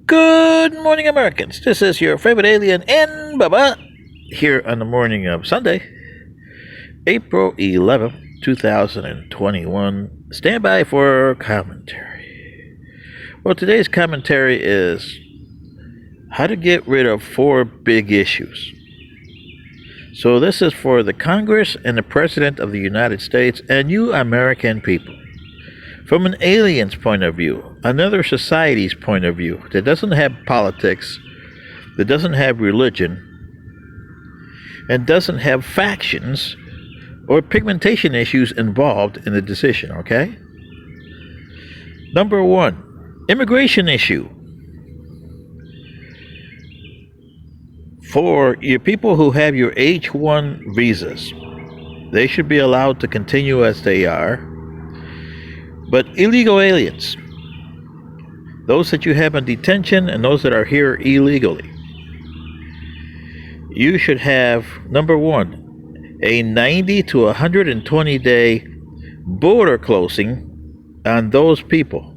Good morning, Americans. This is your favorite alien and Baba here on the morning of Sunday, April 11th, 2021. Stand by for commentary. Well, today's commentary is how to get rid of 4 big issues. So, this is for the Congress and the President of the United States and you American people. From an alien's point of view, another society's point of view that doesn't have politics, that doesn't have religion, and doesn't have factions or pigmentation issues involved in the decision, okay? Number 1, immigration issue. For your people who have your H-1 visas, they should be allowed to continue as they are. But illegal aliens, those that you have in detention and those that are here illegally, you should have, number 1, a 90 to 120 day border closing on those people.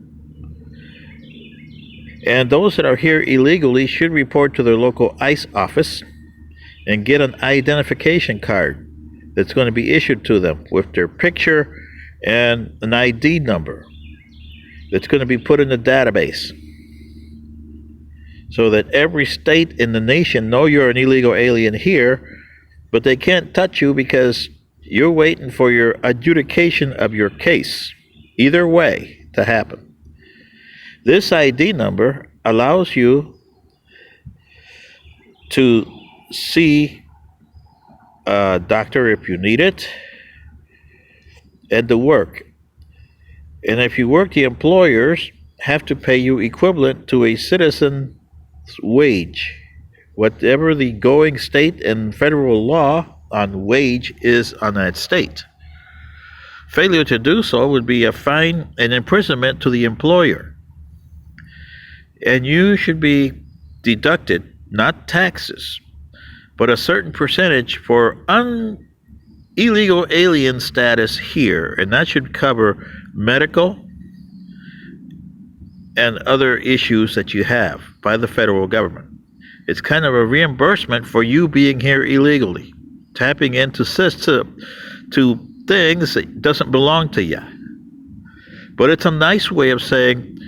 And those that are here illegally should report to their local ICE office and get an identification card that's going to be issued to them with their picture and an ID number that's going to be put in the database so that every state in the nation know you're an illegal alien here, but they can't touch you because you're waiting for your adjudication of your case, either way, to happen. This ID number allows you to see a doctor if you need it, and to work. And if you work, the employers have to pay you equivalent to a citizen's wage, whatever the going state and federal law on wage is on that state. Failure to do so would be a fine and imprisonment to the employer. And you should be deducted, not taxes, but a certain percentage for illegal alien status here, and that should cover medical and other issues that you have by the federal government. It's kind of a reimbursement for you being here illegally, tapping into to things that doesn't belong to you. But it's a nice way of saying,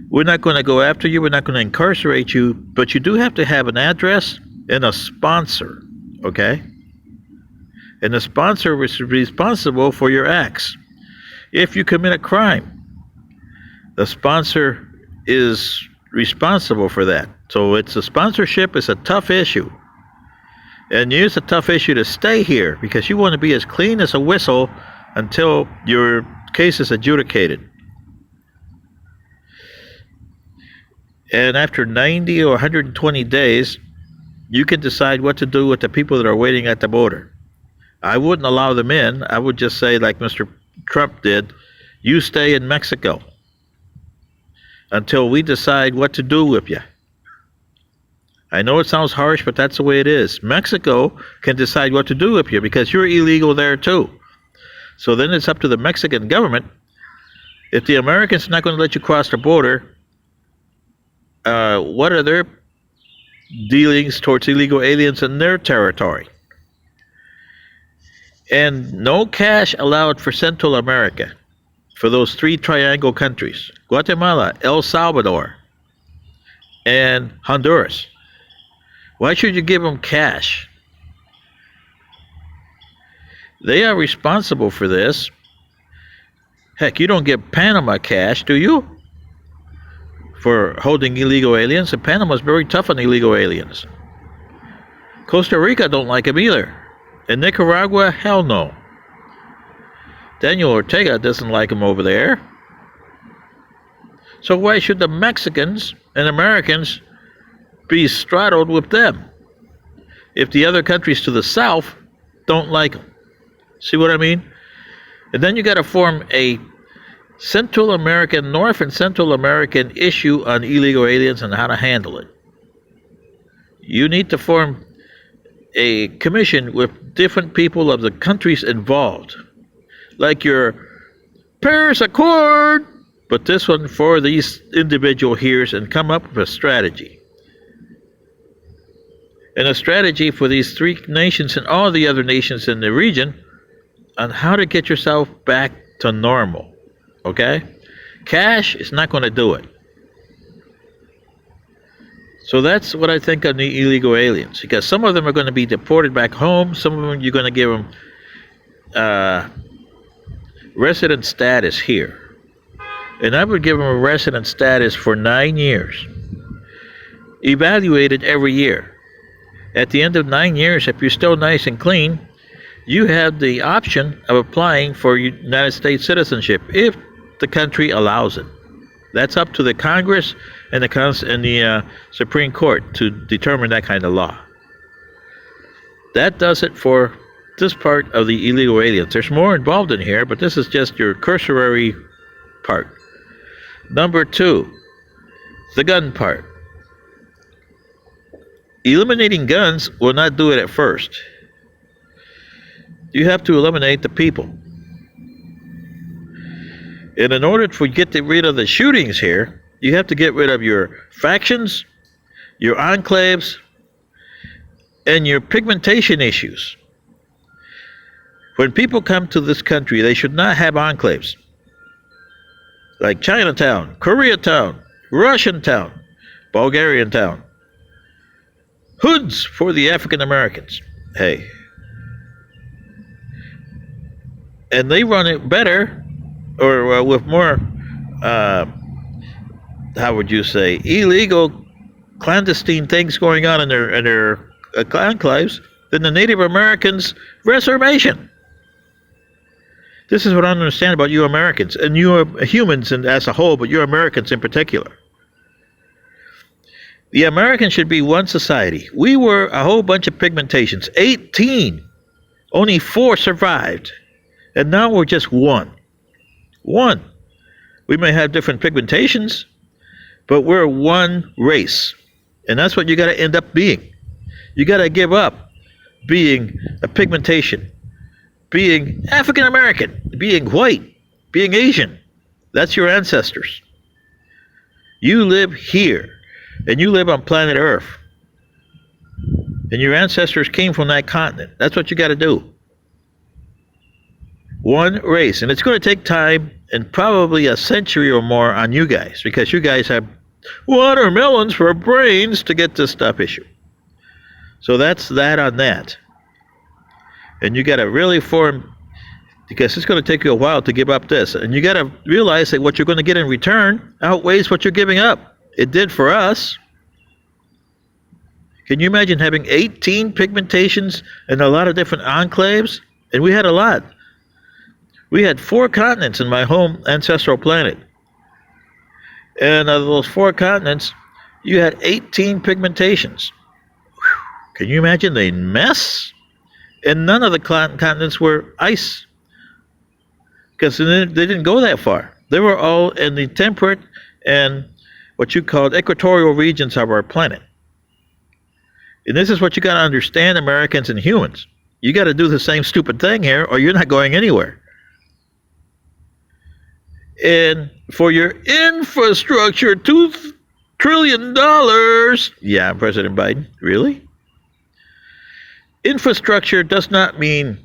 we're not going to go after you, we're not going to incarcerate you, but you do have to have an address and a sponsor, okay? And the sponsor is responsible for your acts. If you commit a crime, the sponsor is responsible for that. So it's a sponsorship is a tough issue. And it's a tough issue to stay here because you want to be as clean as a whistle until your case is adjudicated. And after 90 or 120 days, you can decide what to do with the people that are waiting at the border. I wouldn't allow them in. I would just say, like Mr. Trump did, you stay in Mexico until we decide what to do with you. I know it sounds harsh, but that's the way it is. Mexico can decide what to do with you because you're illegal there too. So then it's up to the Mexican government. If the Americans are not going to let you cross the border, what are their dealings towards illegal aliens in their territory? And no cash allowed for Central America, for those 3 triangle countries, Guatemala, El Salvador, and Honduras. Why should you give them cash? They are responsible for this. Heck, you don't give Panama cash, do you? For holding illegal aliens, and Panama's very tough on illegal aliens. Costa Rica don't like them either. In Nicaragua, hell no. Daniel Ortega doesn't like him over there. So why should the Mexicans and Americans be straddled with them if the other countries to the south don't like them? See what I mean? And then you got to form a Central American, North and Central American issue on illegal aliens and how to handle it. You need to form a commission with different people of the countries involved, like your Paris Accord but this one for these individual here's and come up with a strategy. And a strategy for these three nations and all the other nations in the region on how to get yourself back to normal. Okay? Cash is not going to do it. So that's what I think of the illegal aliens, because some of them are going to be deported back home. Some of them you're going to give them resident status here. And I would give them a resident status for 9 years, evaluated every year. At the end of 9 years, if you're still nice and clean, you have the option of applying for United States citizenship if the country allows it. That's up to the Congress and the Supreme Court to determine that kind of law. That does it for this part of the illegal aliens. There's more involved in here, but this is just your cursory part. Number 2, the gun part. Eliminating guns will not do it at first. You have to eliminate the people. And in order to get rid of the shootings here, you have to get rid of your factions, your enclaves, and your pigmentation issues. When people come to this country, they should not have enclaves like Chinatown, Koreatown, Russian town, Bulgarian town. Hoods for the African Americans. Hey. And they run it better, or with more, how would you say, illegal, clandestine things going on in their enclaves than the Native Americans' reservation. This is what I understand about you Americans, and you humans as a whole, but you Americans in particular. The Americans should be one society. We were a whole bunch of pigmentations. 18. Only 4 survived. And now we're just one. One. We may have different pigmentations, but we're one race. And that's what you got to end up being. You got to give up being a pigmentation, being African American, being white, being Asian. That's your ancestors. You live here, and you live on planet Earth. And your ancestors came from that continent. That's what you got to do. One race. And it's going to take time and probably a century or more on you guys, because you guys have watermelons for brains to get this stuff issued. So that's that on that. And you got to really form, because it's going to take you a while to give up this. And you got to realize that what you're going to get in return outweighs what you're giving up. It did for us. Can you imagine having 18 pigmentations and a lot of different enclaves? And we had a lot. We had 4 continents in my home ancestral planet. And of those 4 continents, you had 18 pigmentations. Whew. Can you imagine the mess? And none of the continents were ice, because they didn't go that far. They were all in the temperate and what you call equatorial regions of our planet. And this is what you got to understand, Americans and humans. You got to do the same stupid thing here, or you're not going anywhere. And for your infrastructure, $2 trillion. Yeah, President Biden. Really? Infrastructure does not mean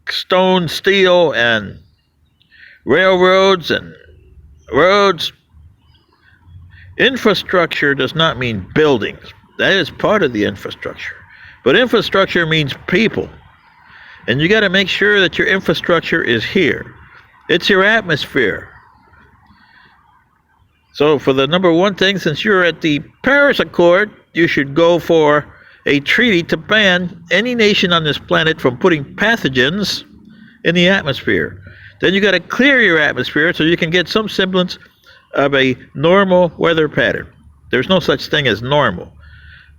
stone, steel, and railroads and roads. Infrastructure does not mean buildings. That is part of the infrastructure. But infrastructure means people. And you got to make sure that your infrastructure is here. It's your atmosphere. So for the number one thing, since you're at the Paris Accord, you should go for a treaty to ban any nation on this planet from putting pathogens in the atmosphere. Then you got to clear your atmosphere so you can get some semblance of a normal weather pattern. There's no such thing as normal,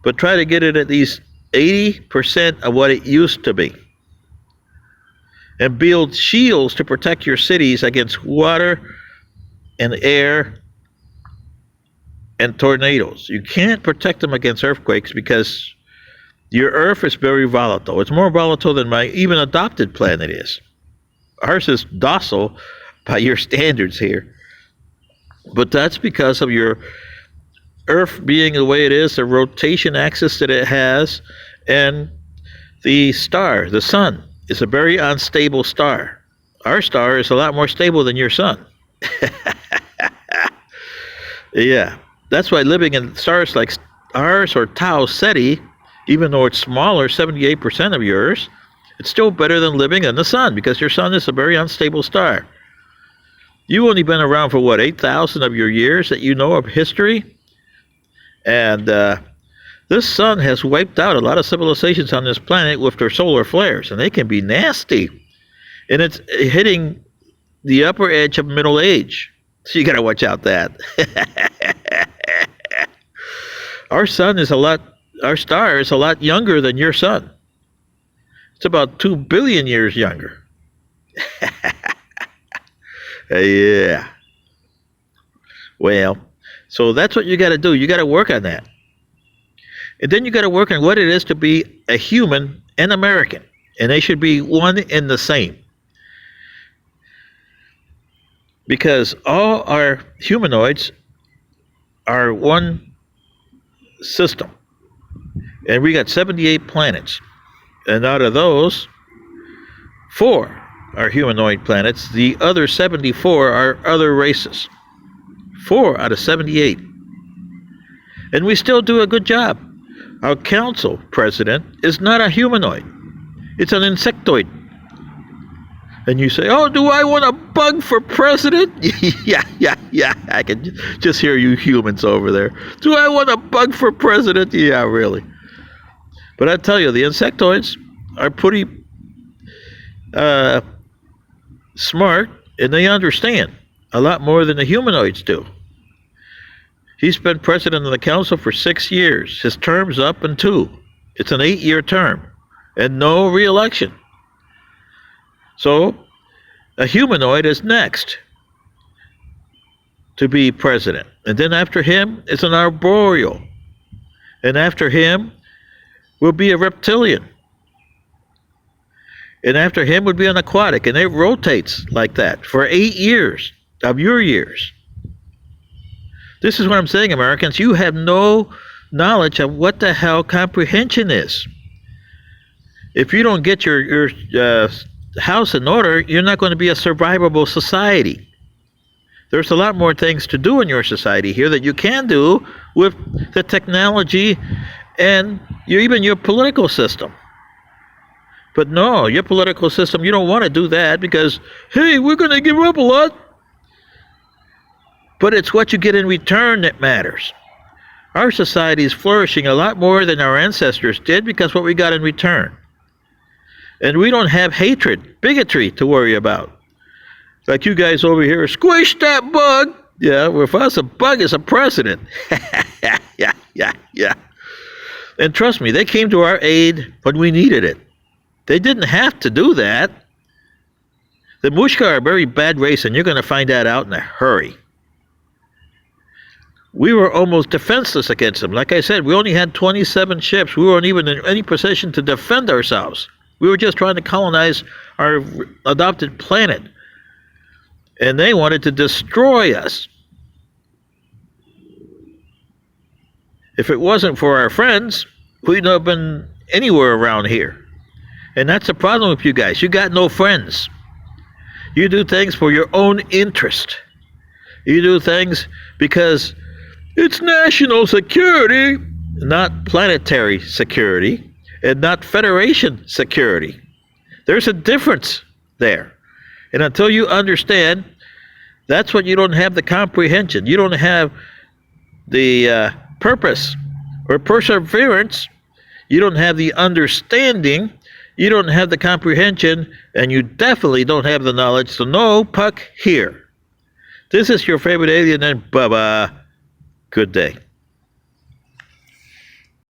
but try to get it at least 80% of what it used to be. And build shields to protect your cities against water and air and tornadoes. You can't protect them against earthquakes because your Earth is very volatile. It's more volatile than my even adopted planet is. Ours is docile. by your standards here. But that's because of your Earth being the way it is, the rotation axis that it has, and the star, the sun, is a very unstable star. Our star is a lot more stable than your sun. Yeah, that's why living in stars like ours or Tau Ceti, even though it's smaller, 78% of yours, it's still better than living in the sun because your sun is a very unstable star. You've only been around for what, 8,000 of your years that you know of history? And this sun has wiped out a lot of civilizations on this planet with their solar flares, and they can be nasty. And it's hitting the upper edge of middle age. So you got to watch out that. Our sun is our star is a lot younger than your sun. It's about 2 billion years younger. Yeah. Well, so that's what you got to do. You got to work on that. And then you got to work on what it is to be a human and American. And they should be one and the same. Because all our humanoids are one system. And we got 78 planets. And out of those, 4 are humanoid planets. The other 74 are other races. 4 out of 78. And we still do a good job. Our council president is not a humanoid. It's an insectoid. And you say, oh, do I want a bug for president? Yeah. I can just hear you humans over there. Do I want a bug for president? Yeah, really. But I tell you, the insectoids are pretty smart, and they understand a lot more than the humanoids do. He's been president of the council for 6 years. His term's up in 2. It's an 8-year term and no re-election. So a humanoid is next to be president. And then after him is an arboreal. And after him will be a reptilian. And after him would be an aquatic. And it rotates like that for 8 years of your years. This is what I'm saying, Americans. You have no knowledge of what the hell comprehension is. If you don't get your house in order, you're not going to be a survivable society. There's a lot more things to do in your society here that you can do with the technology and even your political system. But no, your political system, you don't want to do that because, hey, we're going to give up a lot. But it's what you get in return that matters. Our society is flourishing a lot more than our ancestors did because what we got in return. And we don't have hatred, bigotry to worry about. Like you guys over here, squish that bug. Yeah, well, for us, a bug is a president. Yeah. And trust me, they came to our aid when we needed it. They didn't have to do that. The Mushka are a very bad race, and you're going to find that out in a hurry. We were almost defenseless against them. Like I said, we only had 27 ships. We weren't even in any position to defend ourselves. We were just trying to colonize our adopted planet. And they wanted to destroy us. If it wasn't for our friends, we'd not have been anywhere around here. And that's the problem with you guys. You got no friends. You do things for your own interest. You do things because it's national security, not planetary security, and not Federation security. There's a difference there. And until you understand, that's when you don't have the comprehension. You don't have the purpose or perseverance. You don't have the understanding. You don't have the comprehension. And you definitely don't have the knowledge. So no puck here. This is your favorite alien and Bubba. Good day.